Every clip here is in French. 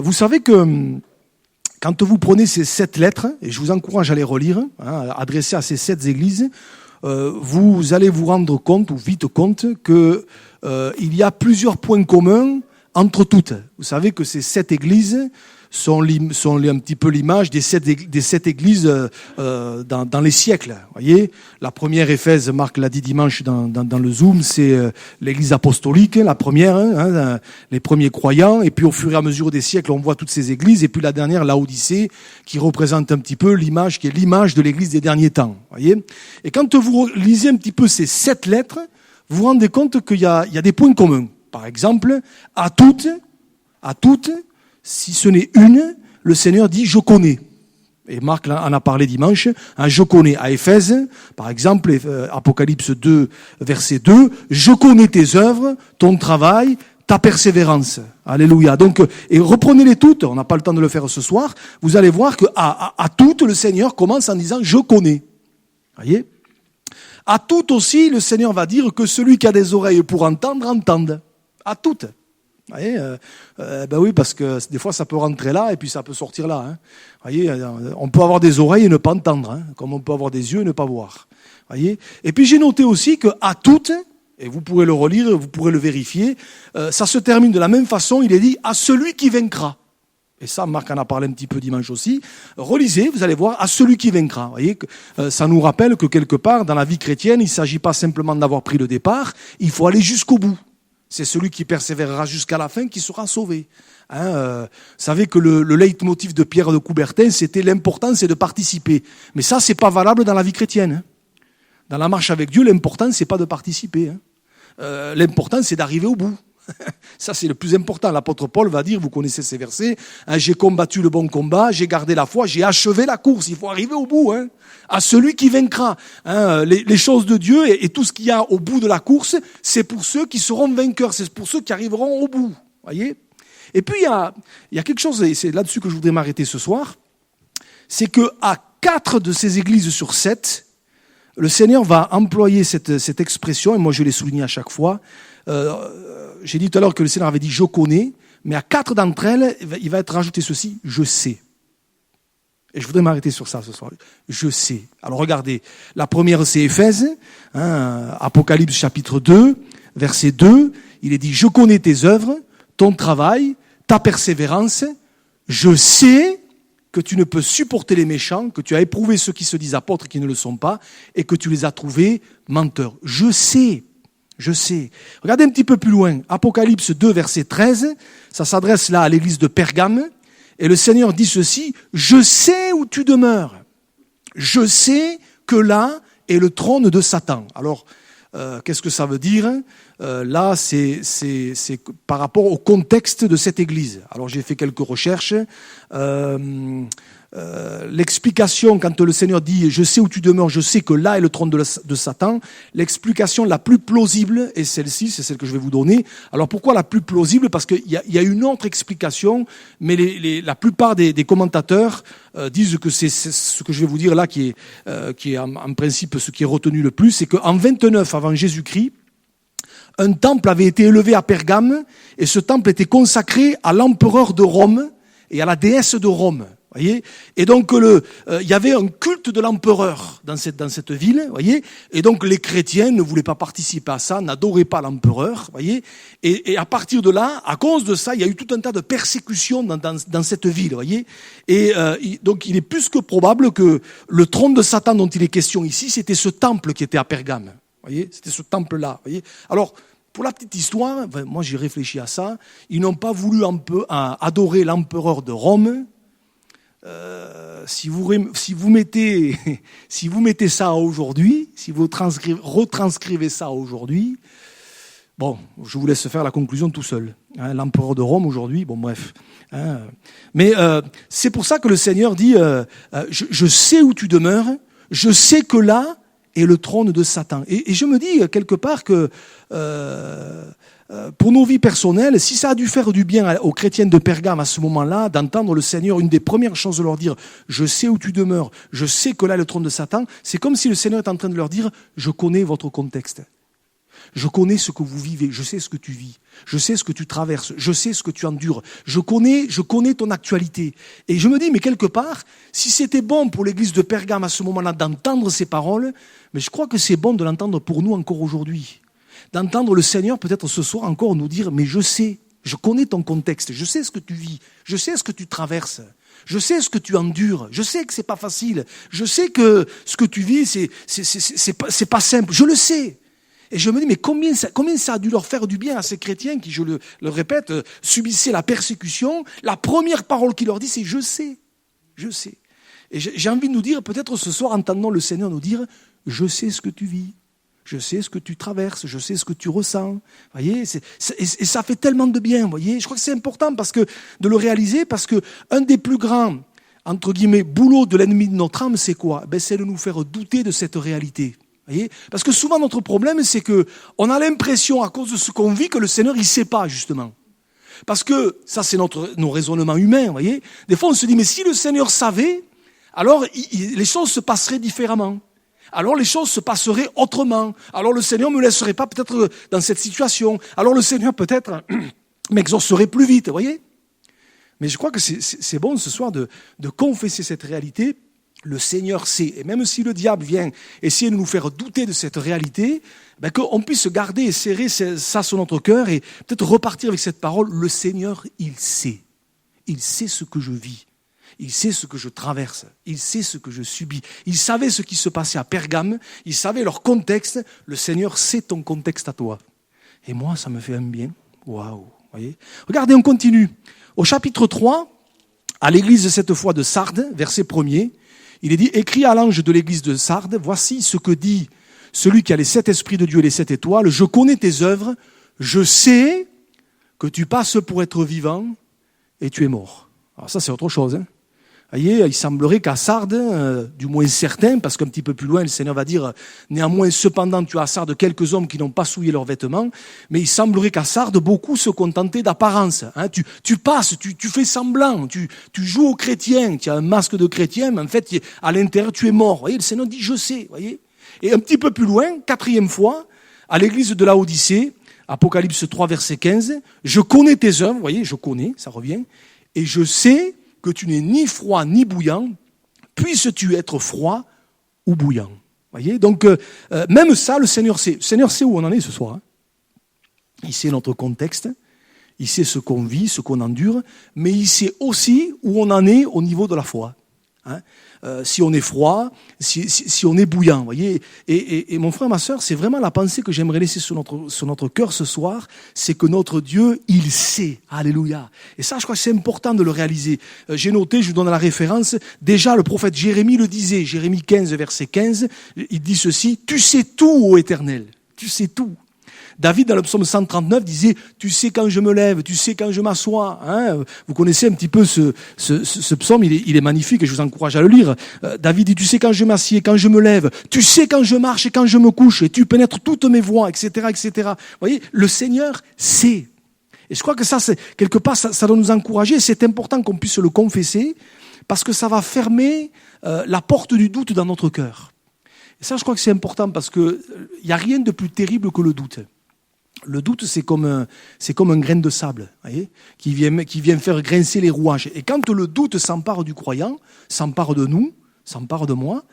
Vous savez que quand vous prenez ces 7 lettres, et je vous encourage à les relire, adressées à ces 7 églises, vous allez vous rendre compte, ou vite compte, que il y a plusieurs points communs entre toutes. Vous savez que ces 7 églises sont un petit peu l'image des 7 églises dans les siècles. Voyez, la première, Éphèse, Marc l'a dit dimanche dans le Zoom, c'est l'église apostolique, la première, les premiers croyants. Et puis au fur et à mesure des siècles, on voit toutes ces églises. Et puis la dernière, Laodicée, qui représente un petit peu l'image, qui est l'image de l'église des derniers temps. Voyez. Et quand vous lisez un petit peu ces 7 lettres, vous vous rendez compte qu'il y a des points communs. Par exemple, à toutes, si ce n'est une, le Seigneur dit « je connais ». Et Marc en a parlé dimanche, je connais. À Éphèse, par exemple, Apocalypse 2, verset 2, « je connais tes œuvres, ton travail, ta persévérance ». Alléluia. Donc, et reprenez-les toutes, on n'a pas le temps de le faire ce soir, vous allez voir que à toutes, le Seigneur commence en disant « je connais ». Voyez ? À toutes aussi, le Seigneur va dire que celui qui a des oreilles pour entendre, entende. À toutes. Vous voyez, ben oui, parce que des fois ça peut rentrer là et puis ça peut sortir là. Vous voyez, on peut avoir des oreilles et ne pas entendre, comme on peut avoir des yeux et ne pas voir. Vous voyez. Et puis j'ai noté aussi que à toutes, et vous pourrez le relire, vous pourrez le vérifier, ça se termine de la même façon. Il est dit à celui qui vaincra. Et ça, Marc en a parlé un petit peu dimanche aussi. Relisez, vous allez voir, à celui qui vaincra. Vous voyez, ça nous rappelle que quelque part, dans la vie chrétienne, il ne s'agit pas simplement d'avoir pris le départ, il faut aller jusqu'au bout. C'est celui qui persévérera jusqu'à la fin qui sera sauvé. Vous savez que le leitmotiv de Pierre de Coubertin, c'était l'important, c'est de participer. Mais ça, c'est pas valable dans la vie chrétienne. Dans la marche avec Dieu, l'important, c'est pas de participer. L'important, c'est d'arriver au bout. Ça, c'est le plus important. L'apôtre Paul va dire, vous connaissez ces versets, j'ai combattu le bon combat, j'ai gardé la foi, j'ai achevé la course. Il faut arriver au bout. À celui qui vaincra. Les choses de Dieu et tout ce qu'il y a au bout de la course, c'est pour ceux qui seront vainqueurs, c'est pour ceux qui arriveront au bout. Voyez. Et puis, il y a quelque chose, et c'est là-dessus que je voudrais m'arrêter ce soir, c'est qu'à 4 de ces églises sur 7, le Seigneur va employer cette expression, et moi je l'ai souligné à chaque fois. J'ai dit tout à l'heure que le Seigneur avait dit « je connais », mais à 4 d'entre elles, il va être rajouté ceci « je sais ». Et je voudrais m'arrêter sur ça ce soir. Je sais. Alors regardez, la première c'est Éphèse, Apocalypse chapitre 2, verset 2, il est dit « je connais tes œuvres, ton travail, ta persévérance, je sais que tu ne peux supporter les méchants, que tu as éprouvé ceux qui se disent apôtres et qui ne le sont pas, et que tu les as trouvés menteurs. Je sais. Je sais. Regardez un petit peu plus loin. Apocalypse 2, verset 13. Ça s'adresse là à l'église de Pergame. Et le Seigneur dit ceci. Je sais où tu demeures. Je sais que là est le trône de Satan. Alors, qu'est-ce que ça veut dire ? Là, c'est par rapport au contexte de cette église. Alors, j'ai fait quelques recherches. L'explication, quand le Seigneur dit « je sais où tu demeures, je sais que là est le trône de Satan », l'explication la plus plausible est celle-ci, c'est celle que je vais vous donner. Alors pourquoi la plus plausible ? Parce qu'il y a une autre explication, mais la plupart des commentateurs disent que c'est ce que je vais vous dire là qui est en principe ce qui est retenu le plus, c'est qu'en 29 avant Jésus-Christ, un temple avait été élevé à Pergame, et ce temple était consacré à l'empereur de Rome et à la déesse de Rome. Voyez, et donc il y avait un culte de l'empereur dans cette ville, voyez, et donc les chrétiens ne voulaient pas participer à ça, n'adoraient pas l'empereur, voyez, et à partir de là, à cause de ça, il y a eu tout un tas de persécutions dans cette ville, voyez, et donc il est plus que probable que le trône de Satan dont il est question ici, c'était ce temple qui était à Pergame, voyez, c'était ce temple-là, voyez. Alors pour la petite histoire, moi j'ai réfléchi à ça, ils n'ont pas voulu adorer l'empereur de Rome. Si vous mettez ça aujourd'hui, si vous retranscrivez ça aujourd'hui, bon, je vous laisse faire la conclusion tout seul. L'empereur de Rome aujourd'hui, bon bref. Mais c'est pour ça que le Seigneur dit je sais où tu demeures, je sais que là est le trône de Satan. Et je me dis quelque part que pour nos vies personnelles, si ça a dû faire du bien aux chrétiens de Pergame à ce moment-là, d'entendre le Seigneur, une des premières choses de leur dire « Je sais où tu demeures, je sais que là est le trône de Satan », c'est comme si le Seigneur est en train de leur dire « Je connais votre contexte ». Je connais ce que vous vivez, je sais ce que tu vis, je sais ce que tu traverses, je sais ce que tu endures, je connais ton actualité. Et je me dis, mais quelque part, si c'était bon pour l'église de Pergame à ce moment-là d'entendre ces paroles, mais je crois que c'est bon de l'entendre pour nous encore aujourd'hui. D'entendre le Seigneur peut-être ce soir encore nous dire, mais je sais, je connais ton contexte, je sais ce que tu vis, je sais ce que tu traverses. Je sais ce que tu endures. Je sais que c'est pas facile. Je sais que ce que tu vis, c'est pas simple. Je le sais. Et je me dis, mais combien ça a dû leur faire du bien à ces chrétiens qui, je le répète, subissaient la persécution. La première parole qu'il leur dit, c'est je sais. Je sais. Et j'ai envie de nous dire, peut-être ce soir, entendons le Seigneur nous dire, je sais ce que tu vis. Je sais ce que tu traverses, je sais ce que tu ressens. Voyez, et ça fait tellement de bien, voyez. Je crois que c'est important de le réaliser, parce que un des plus grands, entre guillemets, boulots de l'ennemi de notre âme, c'est quoi? C'est de nous faire douter de cette réalité. Voyez, parce que souvent notre problème, c'est que on a l'impression, à cause de ce qu'on vit, que le Seigneur il sait pas justement. Parce que ça, c'est nos raisonnements humains, voyez. Des fois, on se dit, mais si le Seigneur savait, alors les choses se passeraient différemment. Alors les choses se passeraient autrement. Alors le Seigneur ne me laisserait pas peut-être dans cette situation. Alors le Seigneur peut-être m'exaucerait plus vite, vous voyez. Mais je crois que c'est bon ce soir de confesser cette réalité. Le Seigneur sait. Et même si le diable vient essayer de nous faire douter de cette réalité, qu'on puisse garder et serrer ça sur notre cœur et peut-être repartir avec cette parole. Le Seigneur, il sait. Il sait ce que je vis. Il sait ce que je traverse, il sait ce que je subis. Il savait ce qui se passait à Pergame, il savait leur contexte. Le Seigneur sait ton contexte à toi. Et moi, ça me fait un bien. Waouh, voyez. Regardez, on continue. Au chapitre 3, à l'église cette fois de Sardes, verset 1er, il est dit, écrit à l'ange de l'église de Sardes, voici ce que dit celui qui a les 7 esprits de Dieu et les 7 étoiles. Je connais tes œuvres, je sais que tu passes pour être vivant et tu es mort. Alors ça, c'est autre chose, hein. Voyez, il semblerait qu'à Sardes, du moins certains, parce qu'un petit peu plus loin, le Seigneur va dire, néanmoins, cependant, tu as à Sardes quelques hommes qui n'ont pas souillé leurs vêtements, mais il semblerait qu'à Sardes, beaucoup se contentaient d'apparence. Hein. Tu passes, tu fais semblant, tu joues au chrétien, tu as un masque de chrétien, mais en fait, à l'intérieur, tu es mort. Voyez, le Seigneur dit, je sais, voyez. Et un petit peu plus loin, 4e fois, à l'église de Laodicée, Apocalypse 3, verset 15, je connais tes œuvres, voyez, je connais, ça revient, et je sais que tu n'es ni froid ni bouillant, puisses-tu être froid ou bouillant. Voyez, donc même ça, le Seigneur sait. Le Seigneur sait où on en est ce soir. Hein. Il sait notre contexte, il sait ce qu'on vit, ce qu'on endure, mais il sait aussi où on en est au niveau de la foi. Hein. Si on est froid, si on est bouillant, voyez. Et mon frère, ma sœur, c'est vraiment la pensée que j'aimerais laisser sur notre cœur ce soir, c'est que notre Dieu, il sait. Alléluia. Et ça, je crois que c'est important de le réaliser. J'ai noté, je vous donne la référence, déjà le prophète Jérémie le disait, Jérémie 15, verset 15, il dit ceci, tu sais tout, ô Éternel, tu sais tout. David, dans le psaume 139, disait « Tu sais quand je me lève, tu sais quand je m'assois. Hein » Vous connaissez un petit peu ce psaume, il est magnifique et je vous encourage à le lire. David dit « Tu sais quand je m'assieds, quand je me lève, tu sais quand je marche et quand je me couche, et tu pénètres toutes mes voies, etc. etc. » Vous voyez, le Seigneur sait. Et je crois que ça, quelque part, ça doit nous encourager. C'est important qu'on puisse le confesser parce que ça va fermer la porte du doute dans notre cœur. Et ça, je crois que c'est important parce qu'il n'y a rien de plus terrible que le doute. Le doute, c'est comme un grain de sable, voyez, qui vient faire grincer les rouages. Et quand le doute s'empare du croyant, s'empare de nous, s'empare de moi,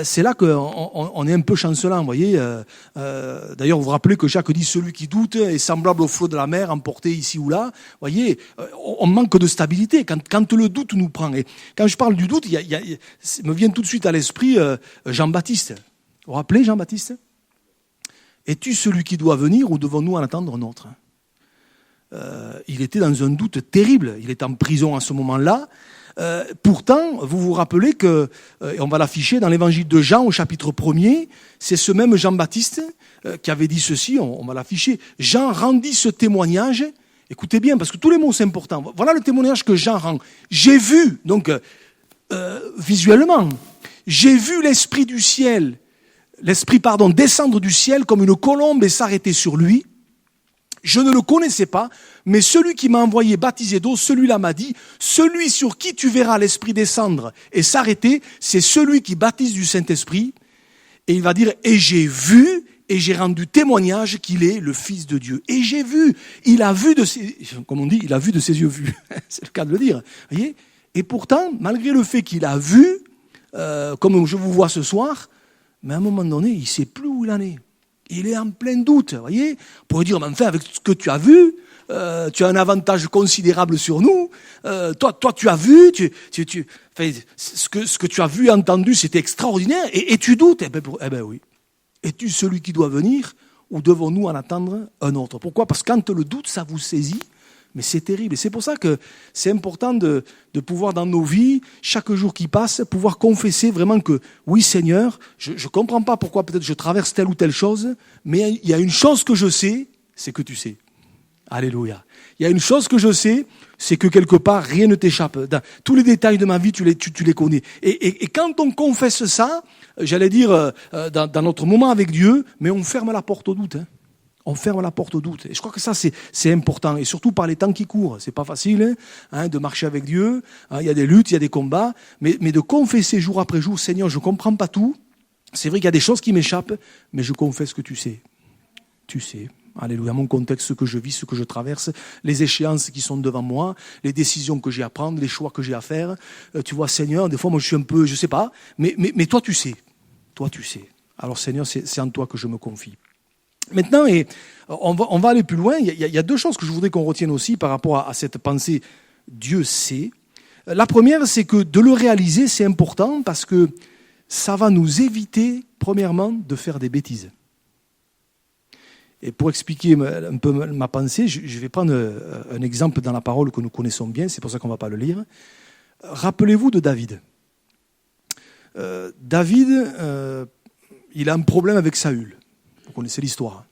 c'est là qu'on est un peu chancelant, voyez. D'ailleurs, vous vous rappelez que Jacques dit, celui qui doute est semblable au flot de la mer, emporté ici ou là. Voyez, on manque de stabilité quand le doute nous prend. Et quand je parle du doute, me vient tout de suite à l'esprit Jean-Baptiste. Vous vous rappelez Jean-Baptiste ? Es-tu celui qui doit venir ou devons-nous en attendre un autre ? Il était dans un doute terrible. Il est en prison à ce moment-là. Pourtant, vous vous rappelez que, et on va l'afficher dans l'évangile de Jean au chapitre 1er, c'est ce même Jean-Baptiste qui avait dit ceci, on va l'afficher. Jean rendit ce témoignage, écoutez bien, parce que tous les mots sont importants. Voilà le témoignage que Jean rend. J'ai vu, donc visuellement, j'ai vu l'Esprit, descendre du ciel comme une colombe et s'arrêter sur lui. Je ne le connaissais pas, mais celui qui m'a envoyé baptiser d'eau, celui-là m'a dit, celui sur qui tu verras l'Esprit descendre et s'arrêter, c'est celui qui baptise du Saint-Esprit. Et il va dire, et j'ai vu et j'ai rendu témoignage qu'il est le Fils de Dieu. Et j'ai vu, il a vu de ses, comme on dit, il a vu de ses yeux vus. C'est le cas de le dire. Voyez. Et pourtant, malgré le fait qu'il a vu, comme je vous vois ce soir, mais à un moment donné, il ne sait plus où il en est. Il est en plein doute, voyez. On pourrait dire, mais enfin, avec ce que tu as vu, tu as un avantage considérable sur nous. Toi, tu as vu, enfin, ce que tu as vu et entendu, c'était extraordinaire, et tu doutes. Eh ben oui. Es-tu celui qui doit venir, ou devons-nous en attendre un autre? Pourquoi? Parce que quand le doute, ça vous saisit, mais c'est terrible. Et c'est pour ça que c'est important de pouvoir, dans nos vies, chaque jour qui passe, pouvoir confesser vraiment que, oui Seigneur, je ne comprends pas pourquoi peut-être je traverse telle ou telle chose, mais il y a une chose que je sais, c'est que tu sais. Alléluia. Il y a une chose que je sais, c'est que quelque part, rien ne t'échappe. Dans tous les détails de ma vie, tu les connais. Et quand on confesse ça, j'allais dire, dans notre moment avec Dieu, mais on ferme la porte au doute. Hein. On ferme la porte au doute. Et je crois que ça, c'est important. Et surtout par les temps qui courent. C'est pas facile hein, de marcher avec Dieu. Hein, il y a des luttes, il y a des combats. Mais de confesser jour après jour, Seigneur, je comprends pas tout. C'est vrai qu'il y a des choses qui m'échappent, mais je confesse que tu sais. Tu sais. Alléluia, mon contexte, ce que je vis, ce que je traverse, les échéances qui sont devant moi, les décisions que j'ai à prendre, les choix que j'ai à faire. Tu vois, Seigneur, des fois, moi, je suis un peu, je sais pas, mais toi, tu sais. Toi, tu sais. Alors, Seigneur, c'est en toi que je me confie. Maintenant, et on va aller plus loin. Il y a deux choses que je voudrais qu'on retienne aussi par rapport à cette pensée « Dieu sait ». La première, c'est que de le réaliser, c'est important parce que ça va nous éviter, premièrement, de faire des bêtises. Et pour expliquer un peu ma pensée, je vais prendre un exemple dans la parole que nous connaissons bien, c'est pour ça qu'on ne va pas le lire. Rappelez-vous de David. David, il a un problème avec Saül. Vous connaissez l'histoire.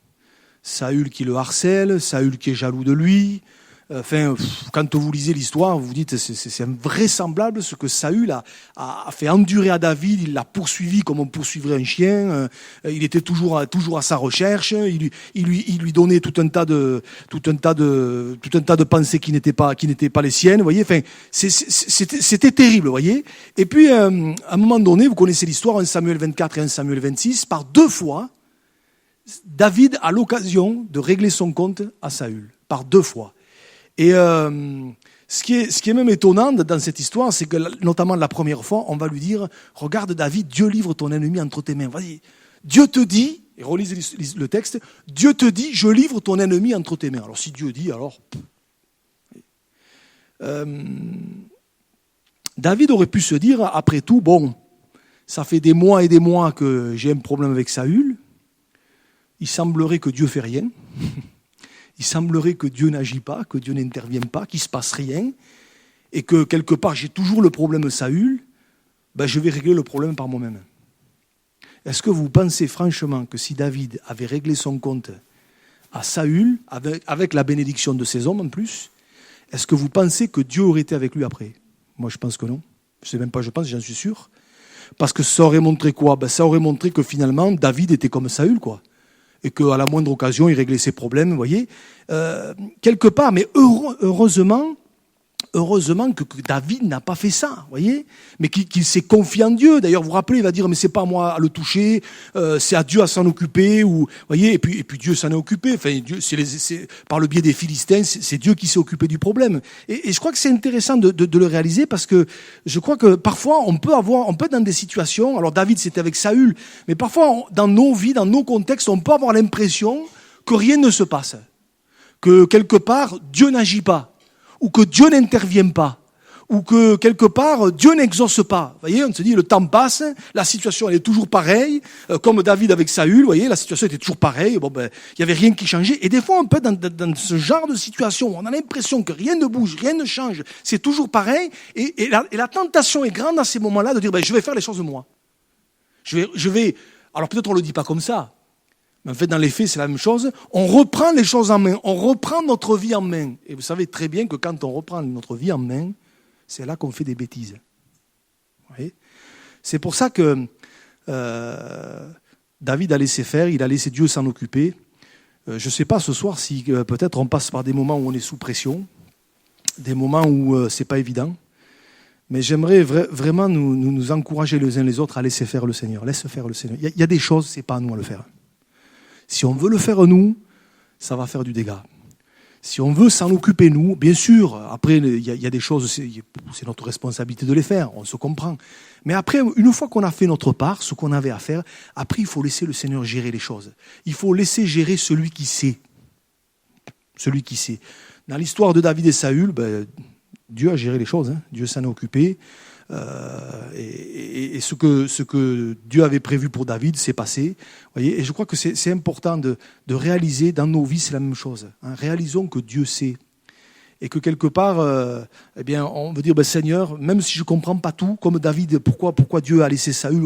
Saül qui le harcèle, Saül qui est jaloux de lui. Enfin, quand vous lisez l'histoire, vous vous dites c'est invraisemblable ce que Saül a fait endurer à David. Il l'a poursuivi comme on poursuivrait un chien. Il était toujours à sa recherche. Il lui donnait tout un tas de pensées qui n'étaient pas les siennes. Vous voyez, enfin, c'était terrible, vous voyez. Et puis à un moment donné, vous connaissez l'histoire, 1 Samuel 24 et 1 Samuel 26, par deux fois, David a l'occasion de régler son compte à Saül, par deux fois. Et ce qui est même étonnant dans cette histoire, c'est que notamment la première fois, on va lui dire « Regarde David, Dieu livre ton ennemi entre tes mains. » Vas-y, Dieu te dit, et relisez le texte, Dieu te dit « Je livre ton ennemi entre tes mains. » Alors si Dieu dit, alors... David aurait pu se dire, après tout, bon, ça fait des mois et des mois que j'ai un problème avec Saül, il semblerait que Dieu ne fait rien. Il semblerait que Dieu n'agit pas, que Dieu n'intervienne pas, qu'il ne se passe rien, et que quelque part j'ai toujours le problème Saül, je vais régler le problème par moi-même. Est-ce que vous pensez franchement que si David avait réglé son compte à Saül, avec la bénédiction de ses hommes en plus, est-ce que vous pensez que Dieu aurait été avec lui après? Moi je pense que non. Je ne sais même pas, je pense, j'en suis sûr. Parce que ça aurait montré quoi? Ça aurait montré que finalement David était comme Saül, quoi. Et qu'à la moindre occasion, il réglait ses problèmes, vous voyez. Quelque part, mais heureusement que David n'a pas fait ça, vous voyez, mais qu'il s'est confié en Dieu. D'ailleurs, vous vous rappelez, il va dire, mais c'est pas à moi à le toucher, c'est à Dieu à s'en occuper, ou, vous voyez, et puis Dieu s'en est occupé. Enfin, Dieu, c'est par le biais des Philistins, c'est Dieu qui s'est occupé du problème. Et je crois que c'est intéressant de le réaliser parce que je crois que parfois on peut être dans des situations. Alors David, c'était avec Saül, mais parfois dans nos vies, dans nos contextes, on peut avoir l'impression que rien ne se passe, que quelque part Dieu n'agit pas, ou que Dieu n'intervient pas, ou que quelque part Dieu n'exauce pas. Vous voyez, on se dit le temps passe, la situation elle est toujours pareille, comme David avec Saül, vous voyez, la situation était toujours pareille, il y avait rien qui changeait. Et des fois on peut être dans ce genre de situation où on a l'impression que rien ne bouge, rien ne change, c'est toujours pareil, et la tentation est grande à ces moments-là de dire je vais faire les choses moi. Je vais, alors peut-être on le dit pas comme ça, mais en fait, dans les faits, c'est la même chose. On reprend les choses en main. On reprend notre vie en main. Et vous savez très bien que quand on reprend notre vie en main, c'est là qu'on fait des bêtises. Vous voyez ? C'est pour ça que David a laissé faire, il a laissé Dieu s'en occuper. Je ne sais pas ce soir si peut-être on passe par des moments où on est sous pression, des moments où c'est pas évident. Mais j'aimerais vraiment nous encourager les uns les autres à laisser faire le Seigneur. Laisse faire le Seigneur. Il y a des choses, c'est pas à nous à le faire. Si on veut le faire nous, ça va faire du dégât. Si on veut s'en occuper nous, bien sûr, après il y a des choses, c'est notre responsabilité de les faire, on se comprend. Mais après, une fois qu'on a fait notre part, ce qu'on avait à faire, après il faut laisser le Seigneur gérer les choses. Il faut laisser gérer celui qui sait. Celui qui sait. Dans l'histoire de David et Saül, Dieu a géré les choses, hein. Dieu s'en est occupé. Et ce que Dieu avait prévu pour David s'est passé. Voyez, et je crois que c'est important de réaliser dans nos vies, c'est la même chose. Hein. Réalisons que Dieu sait. Et que quelque part, on veut dire, Seigneur, même si je ne comprends pas tout, comme David, pourquoi Dieu a laissé Saül,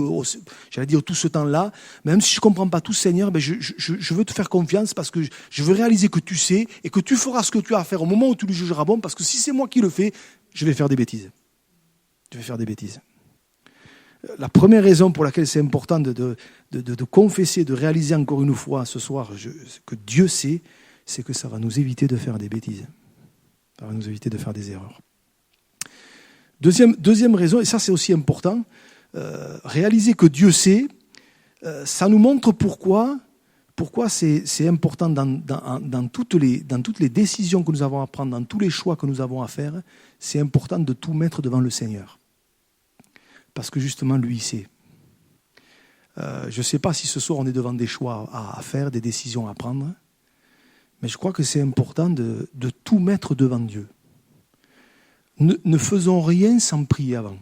j'allais dire tout ce temps-là, même si je ne comprends pas tout, Seigneur, je veux te faire confiance parce que je veux réaliser que tu sais et que tu feras ce que tu as à faire au moment où tu le jugeras bon, parce que si c'est moi qui le fais, je vais faire des bêtises. Je vais faire des bêtises. La première raison pour laquelle c'est important de confesser, de réaliser encore une fois ce soir que Dieu sait, c'est que ça va nous éviter de faire des bêtises. Ça va nous éviter de faire des erreurs. Deuxième raison, et ça c'est aussi important, réaliser que Dieu sait, ça nous montre pourquoi c'est important dans toutes les décisions que nous avons à prendre, dans tous les choix que nous avons à faire, c'est important de tout mettre devant le Seigneur. Parce que justement, lui, il sait. Je ne sais pas si ce soir on est devant des choix à faire, des décisions à prendre, mais je crois que c'est important de tout mettre devant Dieu. Ne faisons rien sans prier avant.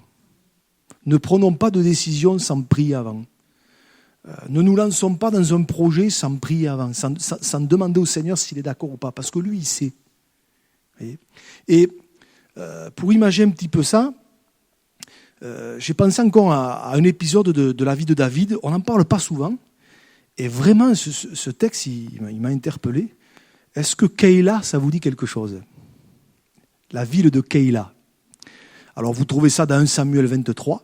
Ne prenons pas de décision sans prier avant. Ne nous lançons pas dans un projet sans prier avant, sans demander au Seigneur s'il est d'accord ou pas, parce que lui, il sait. Voyez ? Et pour imaginer un petit peu ça, j'ai pensé encore à un épisode de la vie de David. On n'en parle pas souvent. Et vraiment, ce texte, il m'a interpellé. Est-ce que Keïla, ça vous dit quelque chose ? La ville de Keïla. Alors, vous trouvez ça dans 1 Samuel 23.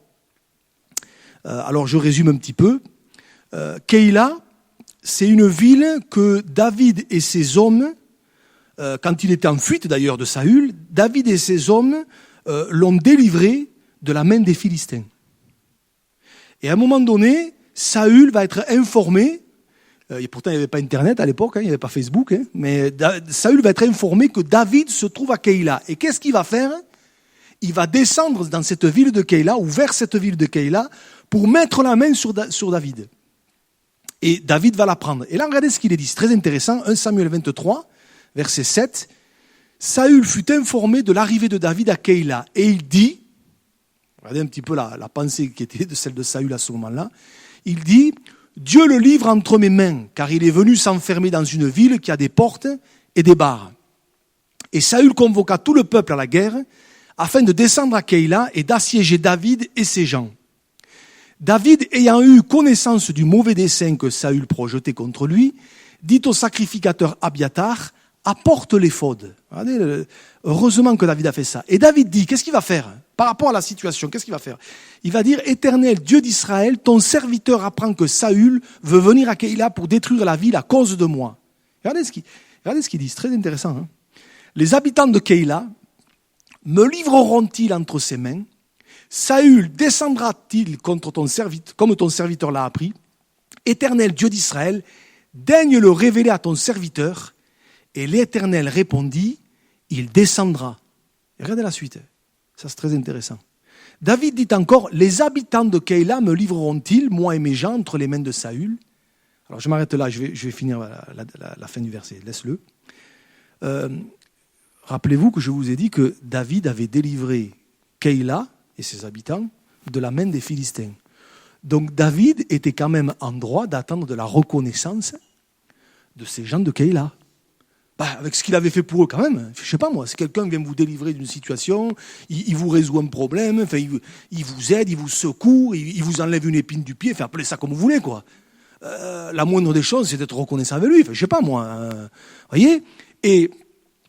Alors, je résume un petit peu. Keïla, c'est une ville que David et ses hommes, quand il était en fuite d'ailleurs de Saül, David et ses hommes l'ont délivré de la main des Philistins. Et à un moment donné, Saül va être informé, et pourtant il n'y avait pas Internet à l'époque, il n'y avait pas Facebook, mais Saül va être informé que David se trouve à Keïla. Et qu'est-ce qu'il va faire ? Il va descendre dans cette ville de Keïla, ou vers cette ville de Keïla, pour mettre la main sur David. Et David va la prendre. Et là, regardez ce qu'il est dit, c'est très intéressant, 1 Samuel 23, verset 7. Saül fut informé de l'arrivée de David à Keïla, et il dit, regardez un petit peu la pensée qui était de celle de Saül à ce moment-là. Il dit, Dieu le livre entre mes mains, car il est venu s'enfermer dans une ville qui a des portes et des barres. Et Saül convoqua tout le peuple à la guerre, afin de descendre à Keïla et d'assiéger David et ses gens. David, ayant eu connaissance du mauvais dessein que Saül projetait contre lui, dit au sacrificateur Abiathar, apporte l'éphod. Heureusement que David a fait ça. Et David dit, qu'est-ce qu'il va faire ? Par rapport à la situation, qu'est-ce qu'il va faire ? Il va dire, Éternel, Dieu d'Israël, ton serviteur apprend que Saül veut venir à Keïla pour détruire la ville à cause de moi. Regardez ce qu'il dit, c'est très intéressant. Hein ? Les habitants de Keïla me livreront-ils entre ses mains ? Saül descendra-t-il contre ton serviteur, comme ton serviteur l'a appris ? Éternel, Dieu d'Israël, daigne le révéler à ton serviteur. Et l'Éternel répondit, il descendra. Et regardez la suite, ça c'est très intéressant. David dit encore, les habitants de Keïla me livreront-ils, moi et mes gens, entre les mains de Saül ? Alors je m'arrête là, je vais finir la fin du verset, laisse-le. Rappelez-vous que je vous ai dit que David avait délivré Keïla et ses habitants de la main des Philistins. Donc David était quand même en droit d'attendre de la reconnaissance de ces gens de Keïla. Avec ce qu'il avait fait pour eux quand même, je sais pas moi, si quelqu'un vient vous délivrer d'une situation, il vous résout un problème, enfin, il vous aide, il vous secoue, il vous enlève une épine du pied, enfin, appelez ça comme vous voulez, quoi. La moindre des choses, c'est d'être reconnaissant avec lui, enfin, je sais pas moi. Voyez ? Et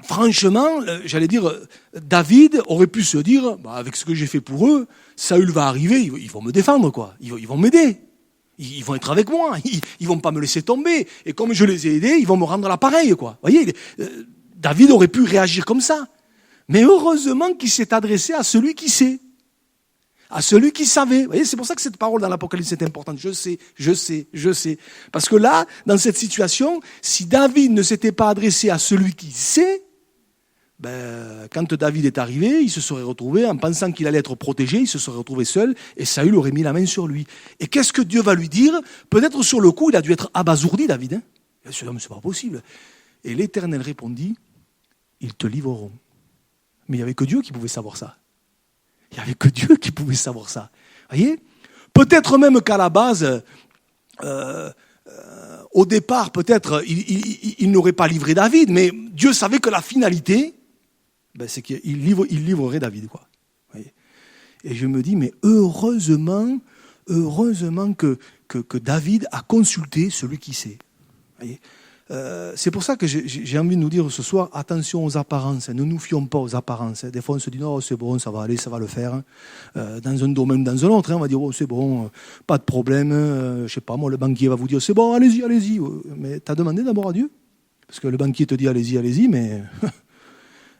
franchement, j'allais dire, David aurait pu se dire, avec ce que j'ai fait pour eux, Saül va arriver, ils vont me défendre, quoi. Ils vont m'aider. Ils vont être avec moi, ils vont pas me laisser tomber. Et comme je les ai aidés, ils vont me rendre l'appareil, quoi. Vous voyez, David aurait pu réagir comme ça. Mais heureusement qu'il s'est adressé à celui qui sait. À celui qui savait. Vous voyez, c'est pour ça que cette parole dans l'Apocalypse est importante. Je sais, je sais, je sais. Parce que là, dans cette situation, si David ne s'était pas adressé à celui qui sait, quand David est arrivé, il se serait retrouvé, en pensant qu'il allait être protégé, il se serait retrouvé seul, et Saül aurait mis la main sur lui. Et qu'est-ce que Dieu va lui dire? Peut-être sur le coup, il a dû être abasourdi, David. Hein, il a dit, mais c'est pas possible. Et l'Éternel répondit, ils te livreront. Mais il n'y avait que Dieu qui pouvait savoir ça. Il n'y avait que Dieu qui pouvait savoir ça. Voyez? Peut-être même qu'à la base, au départ, peut-être, il n'aurait pas livré David, mais Dieu savait que la finalité, c'est qu'il livrerait David, quoi. Voyez? Et je me dis, mais heureusement que David a consulté celui qui sait. Voyez? C'est pour ça que j'ai envie de nous dire ce soir, attention aux apparences, ne nous fions pas aux apparences. Des fois on se dit non, c'est bon, ça va aller, ça va le faire. Dans un domaine, dans un autre, on va dire oh, c'est bon, pas de problème. Je sais pas moi, le banquier va vous dire c'est bon, allez-y, allez-y. Mais t'as demandé d'abord à Dieu, parce que le banquier te dit allez-y, allez-y, mais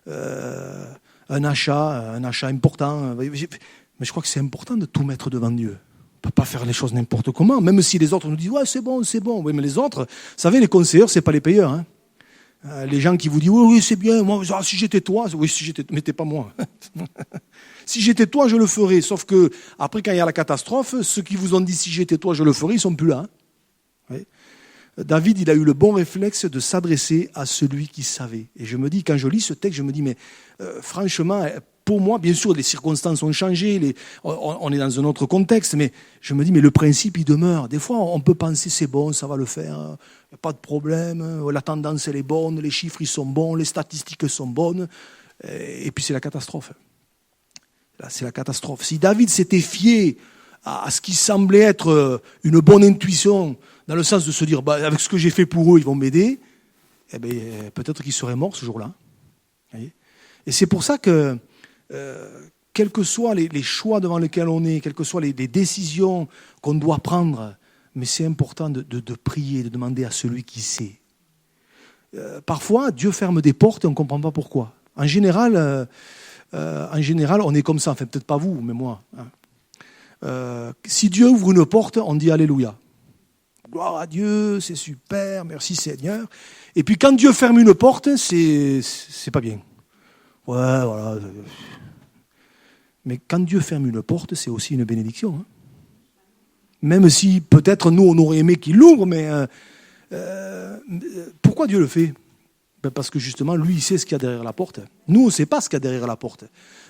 un achat important. Mais je crois que c'est important de tout mettre devant Dieu. On ne peut pas faire les choses n'importe comment, même si les autres nous disent ouais c'est bon. Oui, mais les autres, vous savez, les conseillers, c'est pas les payeurs. Hein. Les gens qui vous disent oui c'est bien, moi si j'étais toi, mais t'es pas moi. Si j'étais toi, je le ferais. Sauf que après quand il y a la catastrophe, ceux qui vous ont dit si j'étais toi, je le ferais, ils sont plus là. Hein. Oui. David, il a eu le bon réflexe de s'adresser à celui qui savait. Et je me dis, quand je lis ce texte, je me dis mais franchement. Pour moi, bien sûr, les circonstances ont changé, on est dans un autre contexte, mais je me dis, mais le principe, il demeure. Des fois, on peut penser, c'est bon, ça va le faire, il n'y a pas de problème, la tendance, elle est bonne, les chiffres, ils sont bons, les statistiques sont bonnes, et puis c'est la catastrophe. Là, c'est la catastrophe. Si David s'était fié à ce qui semblait être une bonne intuition, dans le sens de se dire, avec ce que j'ai fait pour eux, ils vont m'aider, peut-être qu'il serait mort ce jour-là. Voyez ? Et c'est pour ça que quels que soient les choix devant lesquels on est, quelles que soient les décisions qu'on doit prendre, mais c'est important de prier, de demander à celui qui sait. Parfois, Dieu ferme des portes et on ne comprend pas pourquoi. En général, on est comme ça, enfin peut-être pas vous, mais moi. Hein. Si Dieu ouvre une porte, on dit Alléluia. Gloire à Dieu, c'est super, merci Seigneur. Et puis quand Dieu ferme une porte, c'est pas bien. Ouais, voilà. Mais quand Dieu ferme une porte, c'est aussi une bénédiction. Hein. Même si peut-être nous, on aurait aimé qu'il l'ouvre, mais pourquoi Dieu le fait ? Parce que justement, lui, il sait ce qu'il y a derrière la porte. Nous, on ne sait pas ce qu'il y a derrière la porte.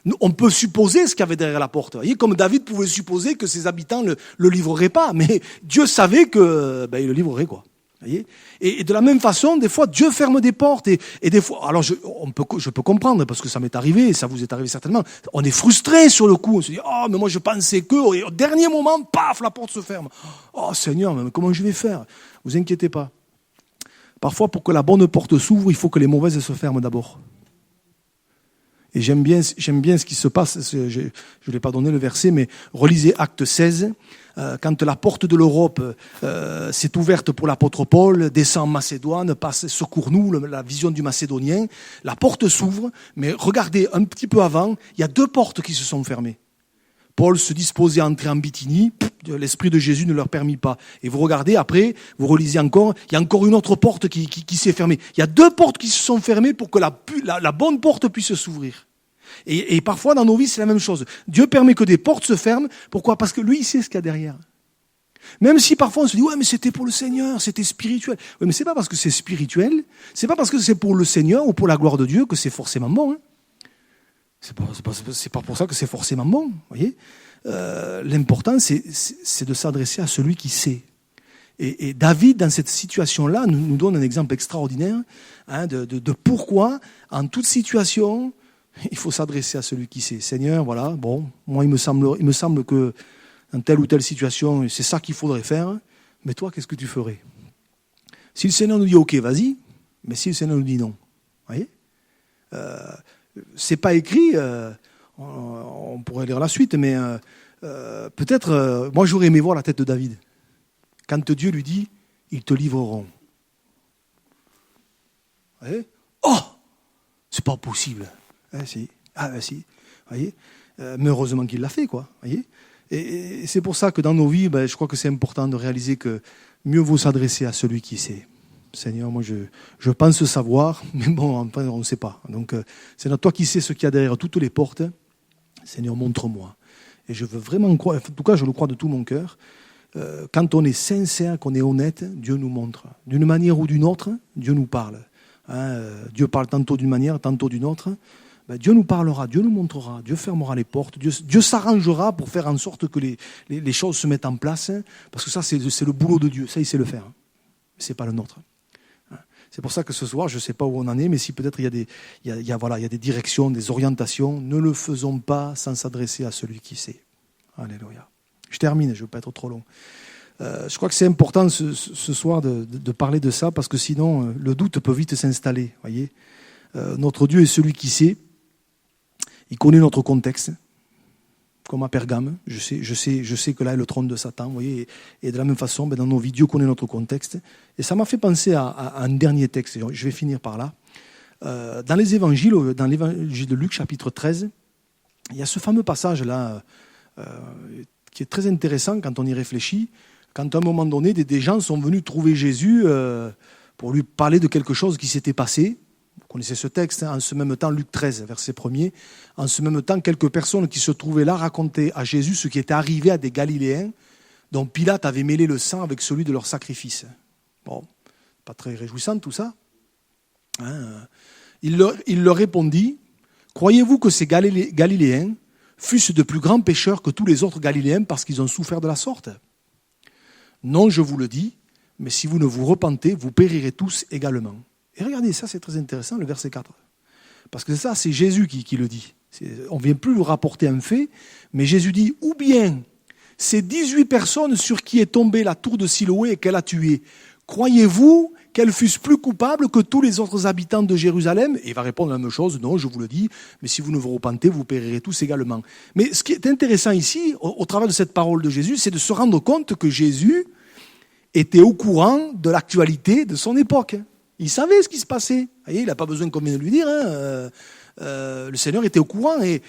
Nous, on peut supposer ce qu'il y avait derrière la porte. Vous voyez, comme David pouvait supposer que ses habitants ne le livreraient pas, mais Dieu savait qu'il le livrerait, quoi. Voyez, et de la même façon, des fois, Dieu ferme des portes. Et des fois, alors je peux comprendre, parce que ça m'est arrivé, et ça vous est arrivé certainement. On est frustré sur le coup. On se dit, oh, mais moi je pensais que... Et au dernier moment, paf, la porte se ferme. Oh Seigneur, mais comment je vais faire ? Vous inquiétez pas. Parfois, pour que la bonne porte s'ouvre, il faut que les mauvaises se ferment d'abord. Et j'aime bien ce qui se passe. Je ne l'ai pas donné le verset, mais relisez Acte 16. Quand la porte de l'Europe s'est ouverte pour l'apôtre Paul, descend en Macédoine, passe, secours-nous, la vision du Macédonien, la porte s'ouvre, mais regardez, un petit peu avant, il y a 2 portes qui se sont fermées. Paul se disposait à entrer en Bithynie, l'Esprit de Jésus ne leur permit pas. Et vous regardez, après, vous relisez encore, il y a encore une autre porte qui s'est fermée. Il y a 2 portes qui se sont fermées pour que la bonne porte puisse s'ouvrir. Et parfois, dans nos vies, c'est la même chose. Dieu permet que des portes se ferment. Pourquoi ? Parce que lui, il sait ce qu'il y a derrière. Même si parfois on se dit, ouais, mais c'était pour le Seigneur, c'était spirituel. Oui, mais c'est pas parce que c'est spirituel, c'est pas parce que c'est pour le Seigneur ou pour la gloire de Dieu que c'est forcément bon. Hein. C'est pas pour ça que c'est forcément bon. Voyez, l'important, c'est de s'adresser à celui qui sait. Et David, dans cette situation-là, nous donne un exemple extraordinaire de pourquoi, en toute situation, il faut s'adresser à celui qui sait. Seigneur, voilà, bon, moi il me semble que dans telle ou telle situation, c'est ça qu'il faudrait faire, mais toi, qu'est-ce que tu ferais ? Si le Seigneur nous dit ok, vas-y, mais si le Seigneur nous dit non, voyez, c'est pas écrit, on pourrait lire la suite, mais peut-être, moi j'aurais aimé voir la tête de David. Quand Dieu lui dit, ils te livreront. Vous voyez ? Oh, c'est pas possible. Si. Ah, si. Voyez, mais heureusement qu'il l'a fait, quoi. Voyez. Et c'est pour ça que dans nos vies, je crois que c'est important de réaliser que mieux vaut s'adresser à celui qui sait. Seigneur, moi je pense savoir, mais bon, enfin, on ne sait pas. Donc c'est toi qui sais ce qu'il y a derrière toutes les portes. Seigneur, montre-moi. Et je veux vraiment croire, en tout cas je le crois de tout mon cœur, quand on est sincère, qu'on est honnête, Dieu nous montre. D'une manière ou d'une autre, Dieu nous parle. Dieu parle tantôt d'une manière, tantôt d'une autre. Dieu nous parlera, Dieu nous montrera, Dieu fermera les portes, Dieu s'arrangera pour faire en sorte que les choses se mettent en place, parce que ça c'est le boulot de Dieu, ça il sait le faire, c'est pas le nôtre. C'est pour ça que ce soir, je ne sais pas où on en est, mais si peut-être il y a des directions, des orientations, ne le faisons pas sans s'adresser à celui qui sait. Alléluia. Je termine, je ne veux pas être trop long. Je crois que c'est important ce soir de parler de ça, parce que sinon le doute peut vite s'installer. Voyez, notre Dieu est celui qui sait. Il connaît notre contexte, comme à Pergame. Je sais que là est le trône de Satan. Vous voyez, et de la même façon, dans nos vies, Dieu connaît notre contexte. Et ça m'a fait penser à un dernier texte. Je vais finir par là. Dans les évangiles, dans l'évangile de Luc, chapitre 13, il y a ce fameux passage-là qui est très intéressant quand on y réfléchit. Quand à un moment donné, des gens sont venus trouver Jésus pour lui parler de quelque chose qui s'était passé. Vous connaissez ce texte, en ce même temps, Luc 13, verset 1er. En ce même temps, quelques personnes qui se trouvaient là racontaient à Jésus ce qui était arrivé à des Galiléens dont Pilate avait mêlé le sang avec celui de leur sacrifice. Bon, pas très réjouissant tout ça. Il leur répondit, « Croyez-vous que ces Galiléens fussent de plus grands pécheurs que tous les autres Galiléens parce qu'ils ont souffert de la sorte ? Non, je vous le dis, mais si vous ne vous repentez, vous périrez tous également. » Et regardez, ça c'est très intéressant, le verset 4. Parce que ça, c'est Jésus qui le dit. On ne vient plus lui rapporter un fait, mais Jésus dit, ou bien ces 18 personnes sur qui est tombée la tour de Siloé et qu'elle a tué, croyez-vous qu'elles fussent plus coupables que tous les autres habitants de Jérusalem ? Et il va répondre la même chose, non, je vous le dis, mais si vous ne vous repentez, vous périrez tous également. Mais ce qui est intéressant ici, au travers de cette parole de Jésus, c'est de se rendre compte que Jésus était au courant de l'actualité de son époque. Il savait ce qui se passait. Vous voyez, il n'a pas besoin qu'on vienne lui dire. Le Seigneur était au courant. Et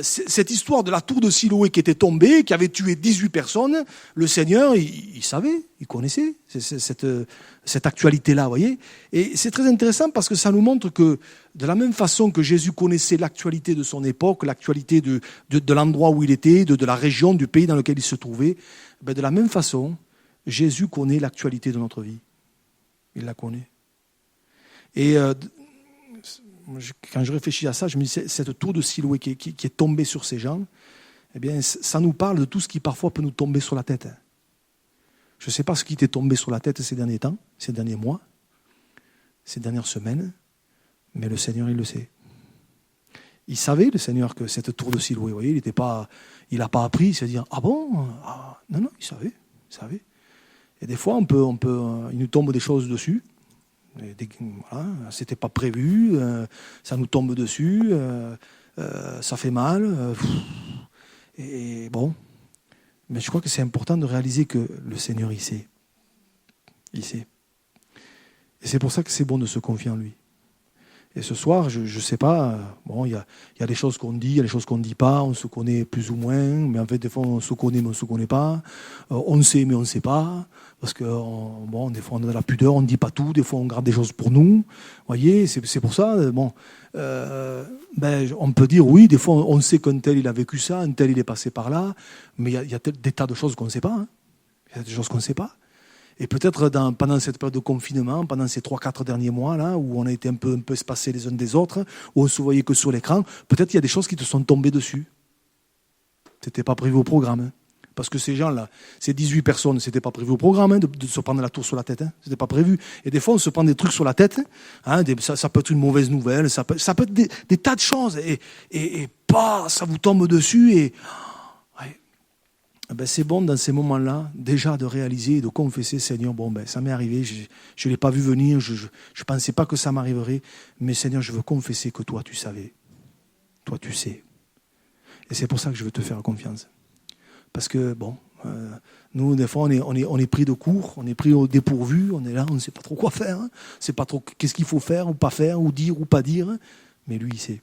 cette histoire de la tour de Siloé qui était tombée, qui avait tué 18 personnes, le Seigneur, il savait, il connaissait cette actualité-là. Vous voyez. Et c'est très intéressant parce que ça nous montre que de la même façon que Jésus connaissait l'actualité de son époque, l'actualité de l'endroit où il était, de la région, du pays dans lequel il se trouvait, de la même façon, Jésus connaît l'actualité de notre vie. Il la connaît. Et quand je réfléchis à ça, je me dis, cette tour de Siloé qui est tombée sur ces gens, eh bien, ça nous parle de tout ce qui parfois peut nous tomber sur la tête. Je ne sais pas ce qui t'est tombé sur la tête ces derniers temps, ces derniers mois, ces dernières semaines, mais le Seigneur, il le sait. Il savait, le Seigneur, que cette tour de Siloé, vous voyez, il n'a pas appris, c'est à dire, ah bon ? Non, il savait. Et des fois, il nous tombe des choses dessus. Voilà, c'était pas prévu, ça nous tombe dessus, ça fait mal. Et bon, mais je crois que c'est important de réaliser que le Seigneur, il sait. Il sait. Et c'est pour ça que c'est bon de se confier en lui. Et ce soir, je ne sais pas, bon, il y a des choses qu'on dit, il y a des choses qu'on ne dit pas, on se connaît plus ou moins, mais en fait, des fois, on se connaît, mais on ne se connaît pas. On sait, mais on ne sait pas. Parce que, des fois, on a de la pudeur, on ne dit pas tout, des fois, on garde des choses pour nous. Vous voyez, c'est pour ça, on peut dire, oui, des fois, on sait qu'un tel, il a vécu ça, un tel, il est passé par là, mais il y a des tas de choses qu'on ne sait pas. Hein. Il y a des choses qu'on ne sait pas. Et peut-être pendant cette période de confinement, pendant ces 3-4 derniers mois, là, où on a été un peu espacés les uns des autres, où on ne se voyait que sur l'écran, peut-être il y a des choses qui te sont tombées dessus. Ce n'était pas prévu au programme. Hein. Parce que ces gens-là, ces 18 personnes, ce n'était pas prévu au programme hein, de se prendre la tour sur la tête. Hein. Ce n'était pas prévu. Et des fois, on se prend des trucs sur la tête. Hein, ça peut être une mauvaise nouvelle, ça peut être des tas de choses. Et ça vous tombe dessus et... c'est bon dans ces moments-là, déjà de réaliser et de confesser, Seigneur, ça m'est arrivé, je ne l'ai pas vu venir, je ne pensais pas que ça m'arriverait, mais Seigneur, je veux confesser que toi, tu savais. Toi, tu sais. Et c'est pour ça que je veux te faire confiance. Parce que, nous, des fois, on est pris de court, on est pris au dépourvu, on est là, on ne sait pas trop quoi faire, hein. On ne sait pas trop qu'est-ce qu'il faut faire ou pas faire, ou dire ou pas dire, mais lui, il sait.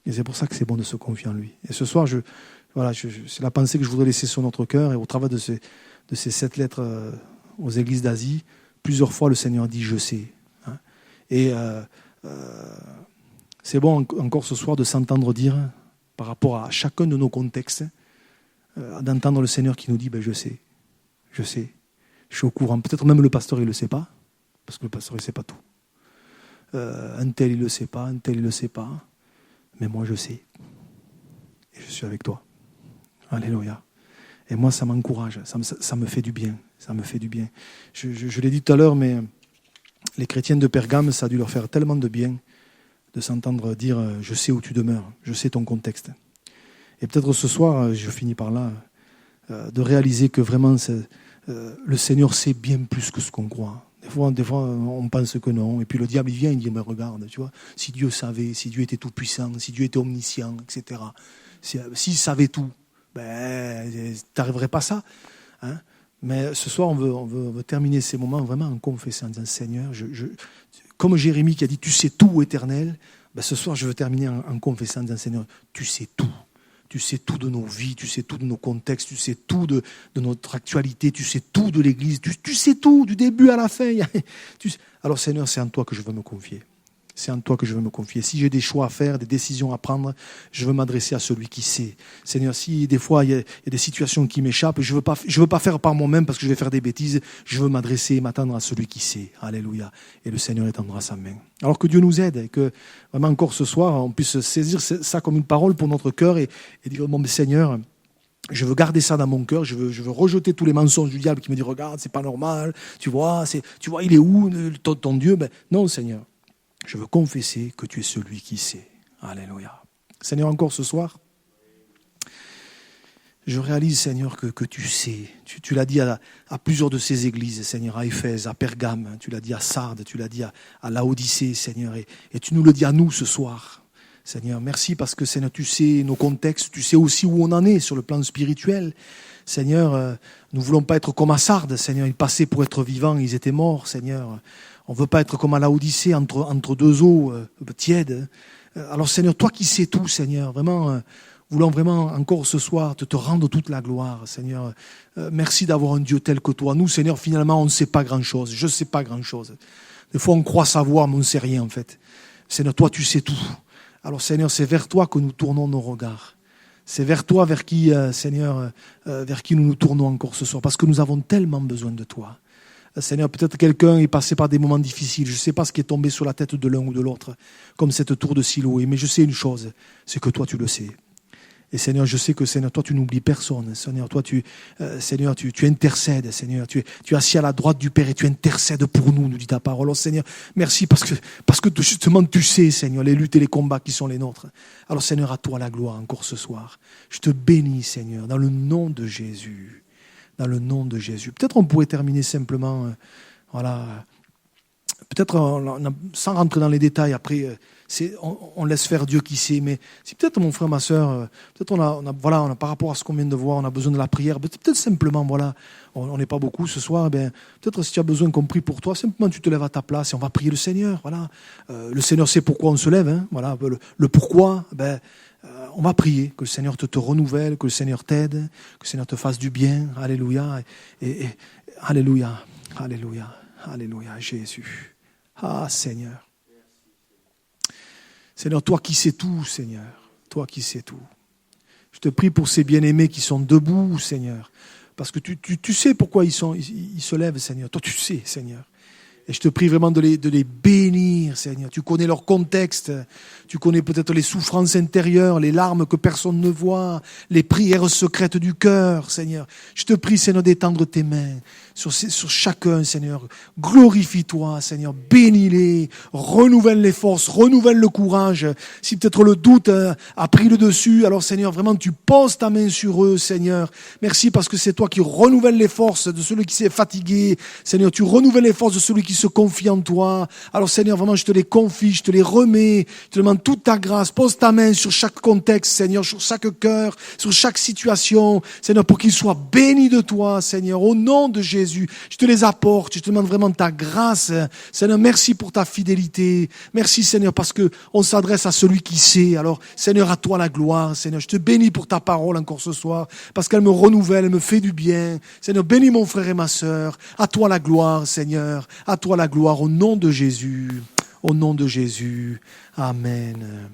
Et c'est pour ça que c'est bon de se confier en lui. Et ce soir, c'est la pensée que je voudrais laisser sur notre cœur. Et au travers de ces 7 lettres aux églises d'Asie, plusieurs fois le Seigneur dit « je sais ». Et c'est bon encore ce soir de s'entendre dire, par rapport à chacun de nos contextes, d'entendre le Seigneur qui nous dit je sais, je suis au courant. Peut-être même le pasteur il ne le sait pas, parce que le pasteur il ne sait pas tout. Un tel il ne le sait pas, un tel il ne le sait pas, mais moi je sais. Et je suis avec toi. Alléluia. Et moi ça m'encourage, ça me fait du bien. Ça me fait du bien. Je l'ai dit tout à l'heure, mais les chrétiens de Pergame, ça a dû leur faire tellement de bien de s'entendre dire « je sais où tu demeures, je sais ton contexte ». Et peut-être ce soir, je finis par là, de réaliser que vraiment le Seigneur sait bien plus que ce qu'on croit. Des fois, on pense que non. Et puis le diable, il vient, il dit « mais regarde, tu vois, si Dieu savait, si Dieu était tout-puissant, si Dieu était omniscient, etc. S'il savait tout, t'arriverais pas à ça. Hein » Mais ce soir, on veut terminer ces moments vraiment en confessant, en disant « Seigneur, comme Jérémie qui a dit « Tu sais tout, Éternel », ce soir, je veux terminer en confessant, en disant « Seigneur, tu sais tout. Tu sais tout de nos vies, tu sais tout de nos contextes, tu sais tout de notre actualité, tu sais tout de l'Église, tu sais tout, du début à la fin. » Alors Seigneur, c'est en toi que je veux me confier. C'est en toi que je veux me confier. Si j'ai des choix à faire, des décisions à prendre, je veux m'adresser à celui qui sait. Seigneur, si des fois il y a des situations qui m'échappent, je veux pas faire par moi-même parce que je vais faire des bêtises. Je veux m'adresser et m'attendre à celui qui sait. Alléluia. Et le Seigneur étendra sa main. Alors que Dieu nous aide et que vraiment encore ce soir, on puisse saisir ça comme une parole pour notre cœur et dire, bon, mais Seigneur, je veux garder ça dans mon cœur, je veux rejeter tous les mensonges du diable qui me dit, regarde, c'est pas normal, tu vois, il est où ton Dieu? Non, Seigneur. Je veux confesser que tu es celui qui sait. Alléluia. Seigneur, encore ce soir, je réalise, Seigneur, que tu sais. Tu l'as dit à plusieurs de ces églises, Seigneur, à Éphèse, à Pergame, tu l'as dit à Sardes, tu l'as dit à Laodicée, Seigneur, et tu nous le dis à nous ce soir. Seigneur, merci parce que, Seigneur, tu sais nos contextes, tu sais aussi où on en est sur le plan spirituel. Seigneur, nous ne voulons pas être comme à Sardes, Seigneur, ils passaient pour être vivants, ils étaient morts, Seigneur. On ne veut pas être comme à Laodicée, entre deux eaux tièdes. Alors Seigneur, toi qui sais tout, Seigneur, vraiment, voulons vraiment encore ce soir te rendre toute la gloire, Seigneur. Merci d'avoir un Dieu tel que toi. Nous, Seigneur, finalement, on ne sait pas grand-chose. Je ne sais pas grand-chose. Des fois, on croit savoir, mais on ne sait rien, en fait. Seigneur, toi, tu sais tout. Alors Seigneur, c'est vers toi que nous tournons nos regards. C'est vers toi, vers qui, Seigneur, vers qui nous tournons encore ce soir. Parce que nous avons tellement besoin de toi. Seigneur, peut-être quelqu'un est passé par des moments difficiles. Je ne sais pas ce qui est tombé sur la tête de l'un ou de l'autre, comme cette tour de Siloé. Mais je sais une chose, c'est que toi, tu le sais. Et Seigneur, je sais que, Seigneur, toi, tu n'oublies personne. Seigneur, toi, tu intercèdes, Seigneur. Tu es assis à la droite du Père et tu intercèdes pour nous dit ta parole. Oh, Seigneur, merci parce que justement, tu sais, Seigneur, les luttes et les combats qui sont les nôtres. Alors, Seigneur, à toi la gloire encore ce soir. Je te bénis, Seigneur, dans le nom de Jésus. Dans le nom de Jésus. Peut-être on pourrait terminer simplement, peut-être sans rentrer dans les détails, après, on laisse faire Dieu qui sait, mais si peut-être mon frère, ma soeur, peut-être on a par rapport à ce qu'on vient de voir, on a besoin de la prière, peut-être simplement, on n'est pas beaucoup ce soir, peut-être si tu as besoin qu'on prie pour toi, simplement tu te lèves à ta place et on va prier le Seigneur, le Seigneur sait pourquoi on se lève, le pourquoi, on va prier, que le Seigneur te renouvelle, que le Seigneur t'aide, que le Seigneur te fasse du bien. Alléluia. Et alléluia. Alléluia. Alléluia. Jésus. Ah, Seigneur. Seigneur, toi qui sais tout, Seigneur. Toi qui sais tout. Je te prie pour ces bien-aimés qui sont debout, Seigneur. Parce que tu sais pourquoi ils se lèvent, Seigneur. Toi, tu sais, Seigneur. Et je te prie vraiment de les bénir, Seigneur. Tu connais leur contexte. Tu connais peut-être les souffrances intérieures, les larmes que personne ne voit, les prières secrètes du cœur, Seigneur. Je te prie, Seigneur, d'étendre tes mains sur chacun, Seigneur. Glorifie-toi, Seigneur. Bénis-les. Renouvelle les forces. Renouvelle le courage. Si peut-être le doute a pris le dessus, alors, Seigneur, vraiment, tu poses ta main sur eux, Seigneur. Merci parce que c'est toi qui renouvelle les forces de celui qui s'est fatigué. Seigneur, tu renouvelles les forces de celui qui se confie en toi. Alors, Seigneur, vraiment, je te les confie, je te les remets. Je te demande toute ta grâce. Pose ta main sur chaque contexte, Seigneur, sur chaque cœur, sur chaque situation, Seigneur, pour qu'ils soient bénis de toi, Seigneur, au nom de Jésus. Jésus. Je te les apporte. Je te demande vraiment ta grâce. Seigneur, merci pour ta fidélité. Merci, Seigneur, parce que on s'adresse à celui qui sait. Alors, Seigneur, à toi la gloire. Seigneur, je te bénis pour ta parole encore ce soir, parce qu'elle me renouvelle, elle me fait du bien. Seigneur, bénis mon frère et ma sœur. À toi la gloire, Seigneur. À toi la gloire, au nom de Jésus. Au nom de Jésus. Amen.